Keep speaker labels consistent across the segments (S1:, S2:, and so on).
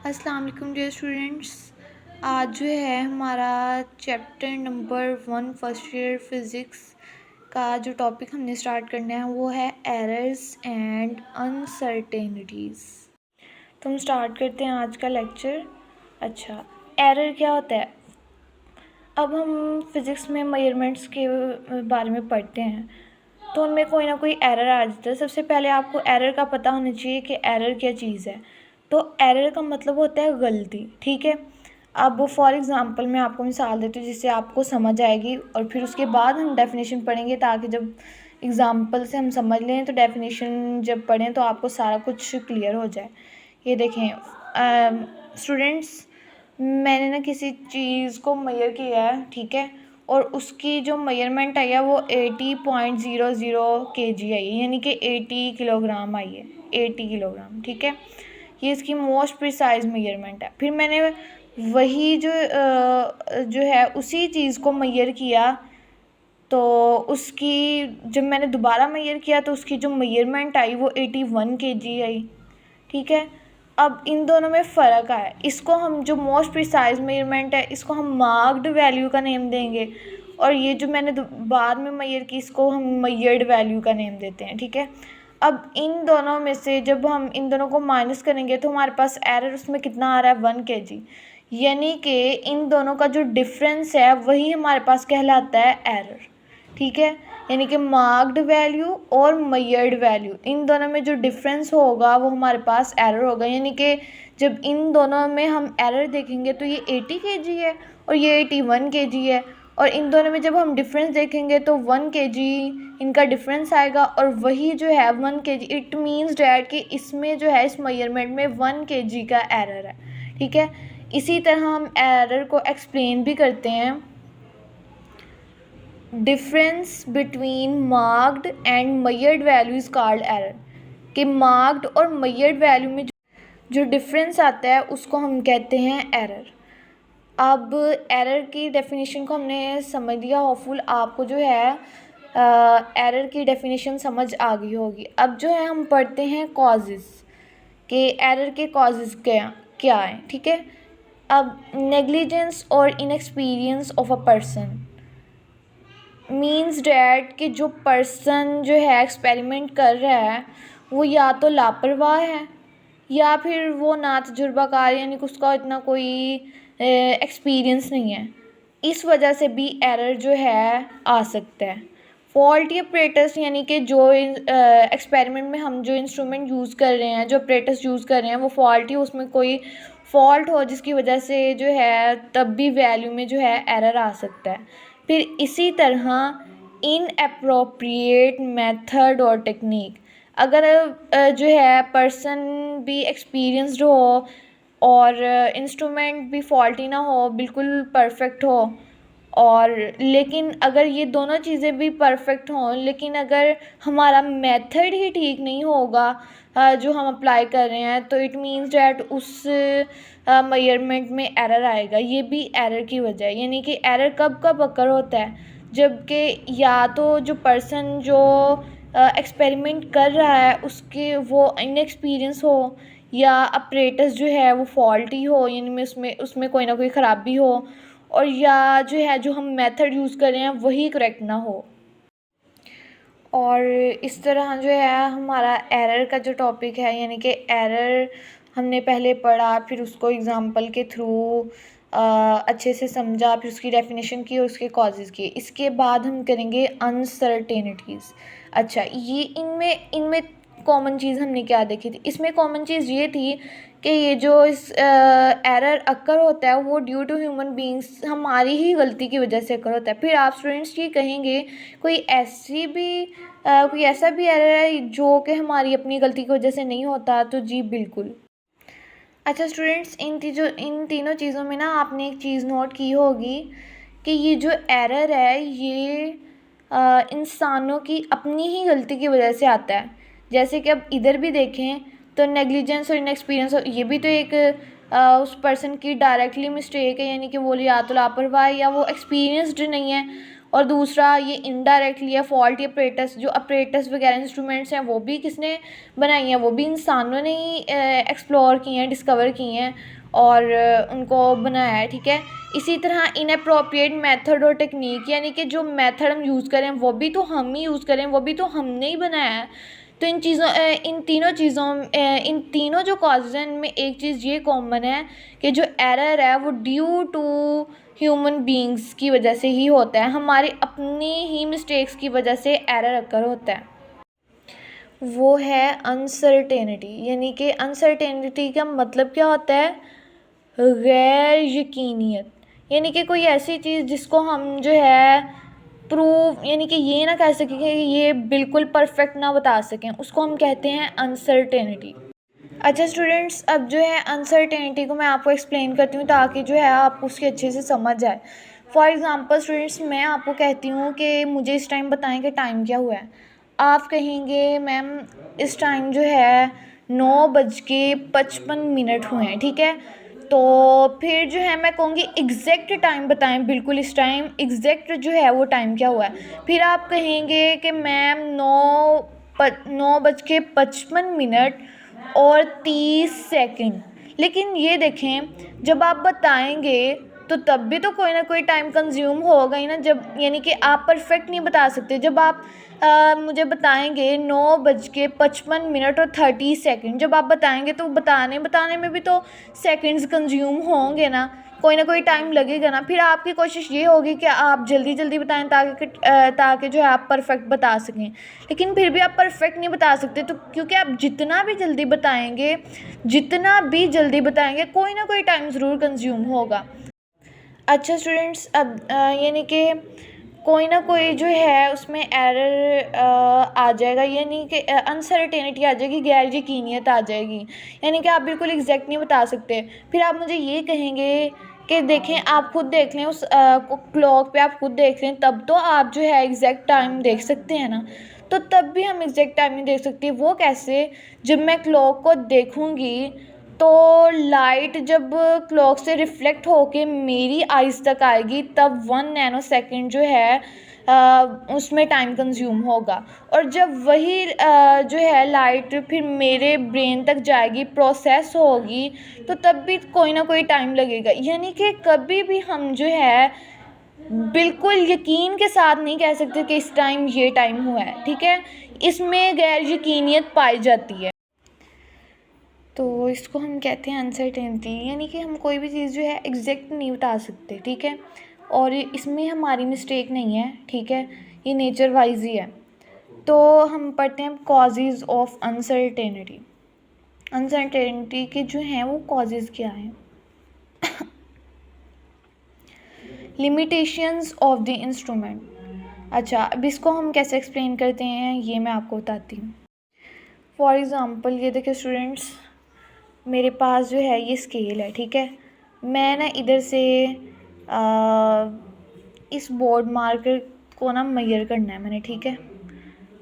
S1: अस्सलाम वालेकुम dear students. आज जो है हमारा chapter number 1 first year physics का जो टॉपिक हमने स्टार्ट करना है वो है एरर्स एंड अनसर्टेनिटीज़। तो हम स्टार्ट करते हैं आज का लेक्चर। अच्छा, एरर क्या होता है? अब हम फिज़िक्स में मेजरमेंट्स के बारे में पढ़ते हैं तो उनमें कोई ना कोई एरर आ जाता है। सबसे पहले आपको एरर का पता होना चाहिए कि एरर क्या चीज़ है। तो एरर का मतलब होता है गलती, ठीक है। अब फॉर एग्ज़ाम्पल मैं आपको मिसाल देती हूँ जिससे आपको समझ आएगी, और फिर उसके बाद हम डेफिनेशन पढ़ेंगे ताकि जब एग्ज़ाम्पल से हम समझ लें तो डेफिनेशन जब पढ़ें तो आपको सारा कुछ क्लियर हो जाए। ये देखें स्टूडेंट्स, मैंने ना किसी चीज़ को मेजर किया है, ठीक है, और उसकी जो मेजरमेंट आई है वो 80.00 kg आई है, यानी कि 80 किलोग्राम आई है, 80 किलोग्राम, ठीक है। ये इसकी मोस्ट प्रिसाइज मेजरमेंट है। फिर मैंने वही जो है उसी चीज़ को मेजर किया, तो उसकी जब मैंने दोबारा मेजर किया तो उसकी जो मेजरमेंट आई वो 81 kg आई, ठीक है। अब इन दोनों में फ़र्क है, इसको हम जो मोस्ट प्रिसाइज मेजरमेंट है इसको हम मार्क्ड वैल्यू का नेम देंगे, और ये जो मैंने बाद में मेजर की इसको हम मेजर्ड वैल्यू का नेम देते हैं, ठीक है। अब इन दोनों में से जब हम इन दोनों को माइनस करेंगे तो हमारे पास एरर उसमें कितना आ रहा है, 1 kg, यानी कि इन दोनों का जो डिफरेंस है वही हमारे पास कहलाता है एरर, ठीक है। यानी कि मार्क्ड वैल्यू और मेजर्ड वैल्यू, इन दोनों में जो डिफरेंस होगा वो हमारे पास एरर होगा। यानी कि जब इन दोनों में हम एरर देखेंगे तो ये 80 kg है और ये 81 kg है, और इन दोनों में जब हम डिफरेंस देखेंगे तो 1 kg इनका डिफरेंस आएगा, और वही जो है 1 kg, इट मीन्स डैट कि इसमें जो है इस मेजरमेंट में 1 kg का एरर है, ठीक है। इसी तरह हम एरर को एक्सप्लेन भी करते हैं, difference between marked and measured value is called error, कि मार्क्ड और मेजर्ड वैल्यू में जो डिफरेंस आता है उसको हम कहते हैं एरर। अब एरर की डेफिनेशन को हमने समझ लिया, होपफुल आपको जो है एरर की डेफिनेशन समझ आ गई होगी। अब जो है हम पढ़ते हैं कॉजेज़, कि एरर के कॉजेज़ क्या क्या हैं, ठीक है। अब नेग्लिजेंस और inexperience of a person means that कि जो पर्सन जो है एक्सपेरिमेंट कर रहा है वो या तो लापरवाह है या फिर वो ना तजुर्बाकार, यानी कि उसका इतना कोई एक्सपीरियंस नहीं है। इस वजह से भी एरर जो है आ सकता है। फॉल्टी ऑपरेटर्स, यानी कि जो एक्सपेरिमेंट में हम जो इंस्ट्रूमेंट यूज़ कर रहे हैं, जो ऑपरेटर्स यूज़ कर रहे हैं वो फॉल्टी हो, उसमें कोई फॉल्ट हो जिसकी वजह से जो है तब भी वैल्यू में जो है एरर आ सकता है। फिर इसी तरह इनअप्रोप्रिएट मेथड और टेक्निक, अगर जो है पर्सन भी एक्सपीरियंस्ड हो और इंस्ट्रूमेंट भी फॉल्टी ना हो, बिल्कुल परफेक्ट हो, और लेकिन अगर ये दोनों चीज़ें भी परफेक्ट हों लेकिन अगर हमारा मेथड ही ठीक नहीं होगा जो हम अप्लाई कर रहे हैं, तो इट मीन्स डैट उस मेजरमेंट में एरर आएगा। ये भी एरर की वजह है। यानी कि एरर कब कब अकर होता है, जबकि या तो जो पर्सन जो एक्सपेरिमेंट कर रहा है उसके वो इनएक्सपीरियंस हो, या अपरेटस जो है वो फॉल्टी हो, यानी में उसमें कोई ना कोई ख़राबी हो, और या जो है जो हम मेथड यूज़ कर रहे हैं वही करेक्ट ना हो। और इस तरह जो है हमारा एरर का जो टॉपिक है, यानी कि एरर हमने पहले पढ़ा, फिर उसको एग्ज़ाम्पल के थ्रू अच्छे से समझा, फिर उसकी डेफिनेशन की और उसके कॉजेज़ की। इसके बाद हम करेंगे अनसर्टेनिटीज़। अच्छा, ये इनमें इनमें कॉमन चीज़ हमने क्या देखी थी? इसमें कॉमन चीज़ ये थी कि ये जो इस एरर अकर होता है वो ड्यू टू ह्यूमन बींग्स, हमारी ही गलती की वजह से अकर होता है। फिर आप स्टूडेंट्स ये कहेंगे कोई ऐसा भी एरर है जो कि हमारी अपनी गलती की वजह से नहीं होता? तो जी बिल्कुल। अच्छा स्टूडेंट्स, इन तीनों चीज़ों में ना आपने एक चीज़ नोट की होगी कि ये जो एरर है ये इंसानों की अपनी ही गलती की वजह से आता है। जैसे कि अब इधर भी देखें तो नेग्लिजेंस और इनएक्सपीरियंस, ये भी तो एक उस पर्सन की डायरेक्टली मिस्टेक है, यानी कि वो या तो लापरवाह है या वो एक्सपीरियंसड नहीं है। और दूसरा ये इनडायरेक्टली है फॉल्टी अपरेटस, जो अपरेटस वगैरह इंस्ट्रूमेंट्स हैं वो भी किसने बनाई हैं, वो भी इंसानों ने ही एक्सप्लोर किए हैं, डिस्कवर किए हैं। और उनको बनाया है, ठीक है। इसी तरह इनअप्रोप्रिएट मेथड और टेक्निक, यानी कि जो मेथड हम यूज़ करें वो भी तो हम ही यूज़ करें, वो भी तो हमने ही बनाया है। तो इन तीनों जो कॉजेज़ हैं इनमें एक चीज़ ये कॉमन है कि जो एरर है वो ड्यू टू ह्यूमन बींग्स की वजह से ही होता है, हमारी अपनी ही मिस्टेक्स की वजह से एरर अकर होता है। वो है अनसर्टेनिटी, यानी कि अनसर्टेनिटी का मतलब क्या होता है, गैर यकीनियत, यानी कि कोई ऐसी चीज़ जिसको हम जो है प्रूव, यानी कि ये ना कह सकें कि ये बिल्कुल परफेक्ट ना बता सकें, उसको हम कहते हैं अनसर्टेनिटी। अच्छा स्टूडेंट्स, अब जो है अनसर्टेनिटी को मैं आपको एक्सप्लेन करती हूँ ताकि जो है आप उसकी अच्छे से समझ जाए। फॉर एग्ज़ाम्पल स्टूडेंट्स, मैं आपको कहती हूँ कि मुझे इस टाइम बताएं कि टाइम क्या हुआ है। आप कहेंगे मैम इस टाइम जो है 9:55 हुए हैं, ठीक है। तो फिर जो है मैं कहूँगी एग्जैक्ट टाइम बताएं, बिल्कुल इस टाइम एग्जैक्ट जो है वो टाइम क्या हुआ है। फिर आप कहेंगे कि मैम 9:55 और 30 सेकंड। लेकिन ये देखें, जब आप बताएंगे तो तब भी तो कोई ना कोई टाइम कंज्यूम होगा ही ना, जब यानी कि आप परफेक्ट नहीं बता सकते। जब आप मुझे बताएंगे 9:55 और 30 सेकंड, जब आप बताएंगे तो बताने में भी तो सेकंड्स कंज्यूम होंगे ना कोई टाइम लगेगा ना। फिर आपकी कोशिश ये होगी कि आप जल्दी जल्दी बताएं ताकि जो है आप परफेक्ट बता सकें। लेकिन फिर भी आप परफेक्ट नहीं बता सकते, तो क्योंकि आप जितना भी जल्दी बताएंगे कोई ना कोई टाइम ज़रूर कंज्यूम होगा। अच्छा स्टूडेंट्स, अब यानी कि कोई ना कोई जो है उसमें एरर आ जाएगा, यानी कि अनसर्टेनिटी आ जाएगी, गैर यकीनियत आ जाएगी, यानी कि आप बिल्कुल एग्जैक्ट नहीं बता सकते। फिर आप मुझे ये कहेंगे कि देखें, आप खुद देख लें उस क्लॉक पे, आप खुद देख लें, तब तो आप जो है एग्जैक्ट टाइम देख सकते हैं ना। तो तब भी हम एग्जैक्ट टाइम नहीं देख सकते। वो कैसे? जब मैं क्लॉक को देखूँगी तो लाइट जब क्लॉक से रिफ्लेक्ट होके मेरी आइज़ तक आएगी तब 1 नैनो सेकेंड जो है उसमें टाइम कंज्यूम होगा। और जब वही जो है लाइट फिर मेरे ब्रेन तक जाएगी, प्रोसेस होगी, तो तब भी कोई ना कोई टाइम लगेगा। यानी कि कभी भी हम जो है बिल्कुल यकीन के साथ नहीं कह सकते कि इस टाइम ये टाइम हुआ है, ठीक है। इसमें गैर यकीनियत पाई जाती है, तो इसको हम कहते हैं अनसर्टेनिटी, यानी कि हम कोई भी चीज़ जो है एग्जैक्ट नहीं बता सकते, ठीक है। और इसमें हमारी मिस्टेक नहीं है, ठीक है, ये नेचर वाइज ही है। तो हम पढ़ते हैं कॉजेज़ ऑफ अनसर्टेनिटी। अनसर्टेनिटी के जो हैं वो कॉजेज़ क्या हैं? Limitations of the instrument. अच्छा, अब इसको हम कैसे एक्सप्लेन करते हैं ये मैं आपको बताती हूँ। फॉर एग्ज़ाम्पल ये देखिए स्टूडेंट्स, मेरे पास जो है ये स्केल है, ठीक है। मैं ना इधर से इस बोर्ड मार्कर को ना मेजर करना है मैंने, ठीक है।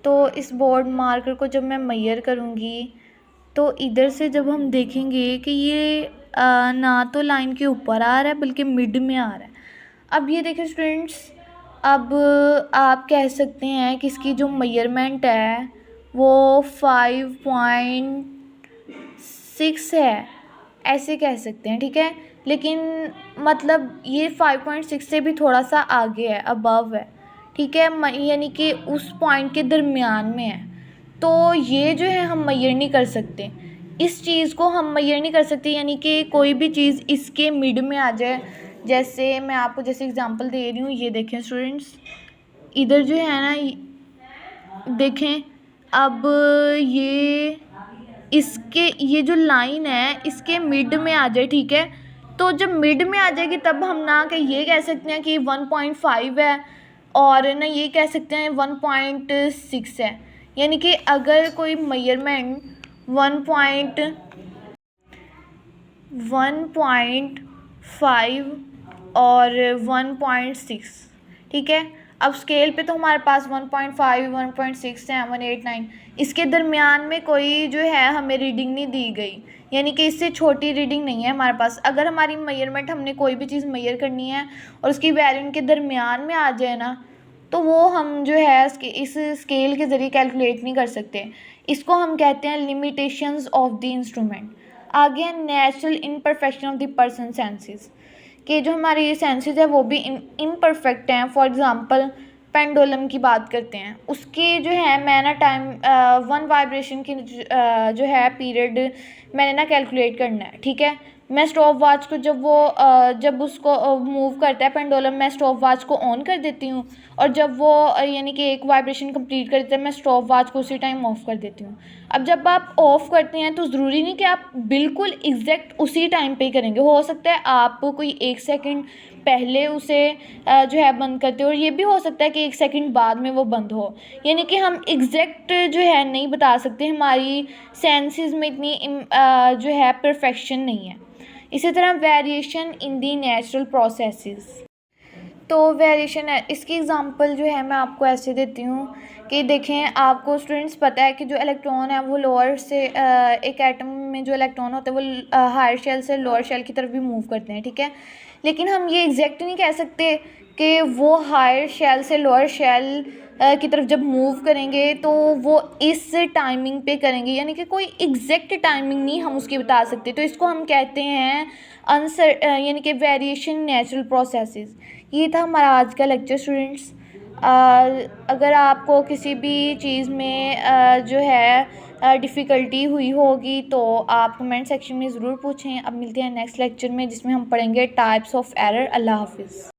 S1: तो इस बोर्ड मार्कर को जब मैं मेजर करूँगी तो इधर से जब हम देखेंगे कि ये ना तो लाइन के ऊपर आ रहा है बल्कि मिड में आ रहा है। अब ये देखिए स्टूडेंट्स, अब आप कह सकते हैं कि इसकी जो मेजरमेंट है वो 5.6 है, ऐसे कह सकते हैं, ठीक है। लेकिन मतलब ये 5.6 से भी थोड़ा सा आगे है, अबव है, ठीक है, यानी कि उस पॉइंट के दरमियान में है। तो ये जो है हम मेजर नहीं कर सकते, इस चीज़ को हम मेजर नहीं कर सकते, यानी कि कोई भी चीज़ इसके मिड में आ जाए। जैसे मैं आपको जैसे एग्जांपल दे रही हूँ, ये देखें स्टूडेंट्स, इधर जो है ना देखें, अब ये जो लाइन है इसके मिड में आ जाए, ठीक है। तो जब मिड में आ जाएगी तब हम ना कि ये कह सकते हैं कि 1.5 है और ना ये कह सकते हैं 1.6 है। यानी कि अगर कोई मेजरमेंट 1.5 और 1.6, ठीक है। अब स्केल पे तो हमारे पास 1.5, 1.6 है, 189, इसके दरमियान में कोई जो है हमें रीडिंग नहीं दी गई, यानी कि इससे छोटी रीडिंग नहीं है हमारे पास। अगर हमारी मेजरमेंट, हमने कोई भी चीज़ मेजर करनी है और उसकी वैल्यू इनके दरमियान में आ जाए ना, तो वो हम जो है इस स्केल के ज़रिए कैलकुलेट नहीं कर सकते। इसको हम कहते हैं लिमिटेशंस ऑफ द इंस्ट्रूमेंट। आगे है natural imperfection of the person senses, कि जो हमारे ये सेंसेस है वो भी इम्परफेक्ट हैं। फॉर एग्ज़ाम्पल पेंडुलम की बात करते हैं, उसके जो है मैं ना टाइम 1 वाइब्रेशन की जो है पीरियड मैंने ना कैलकुलेट करना है, ठीक है। मैं स्टॉप वॉच को जब उसको मूव करता है पेंडुलम, मैं स्टॉप वॉच को ऑन कर देती हूँ, और जब वो यानी कि एक वाइब्रेशन कंप्लीट कर देता है मैं स्टॉप वॉच को उसी टाइम ऑफ कर देती हूँ। अब जब आप ऑफ़ करते हैं तो ज़रूरी नहीं कि आप बिल्कुल एग्जैक्ट उसी टाइम पे ही करेंगे, हो सकता है आप कोई 1 सेकंड पहले उसे जो है बंद करते हो, और ये भी हो सकता है कि 1 सेकंड बाद में वो बंद हो, यानी कि हम एग्जैक्ट जो है नहीं बता सकते, हमारी सेंसेस में इतनी जो है परफेक्शन नहीं है। इसी तरह variation in the natural processes, तो वेरिएशन है, इसकी एग्ज़ाम्पल जो है मैं आपको ऐसे देती हूँ कि देखें, आपको स्टूडेंट्स पता है कि जो इलेक्ट्रॉन है वो लोअर से एक एटम में जो इलेक्ट्रॉन होते हैं वो हायर शेल से लोअर शेल की तरफ भी मूव करते हैं, ठीक है। लेकिन हम ये एग्जैक्ट नहीं कह सकते कि वो हायर शेल से लोअर शेल की तरफ जब मूव करेंगे तो वो इस टाइमिंग पे करेंगे, यानी कि कोई एग्जैक्ट टाइमिंग नहीं हम उसकी बता सकते, तो इसको हम कहते हैं यानी कि वेरिएशन नेचुरल प्रोसेसेस। ये था हमारा आज का लेक्चर स्टूडेंट्स। अगर आपको किसी भी चीज़ में जो है डिफ़िकल्टी हुई होगी तो आप कमेंट सेक्शन में ज़रूर पूछें। अब मिलते हैं नेक्स्ट लेक्चर में जिसमें हम पढ़ेंगे टाइप्स ऑफ एरर। अल्लाह हाफ़िज़।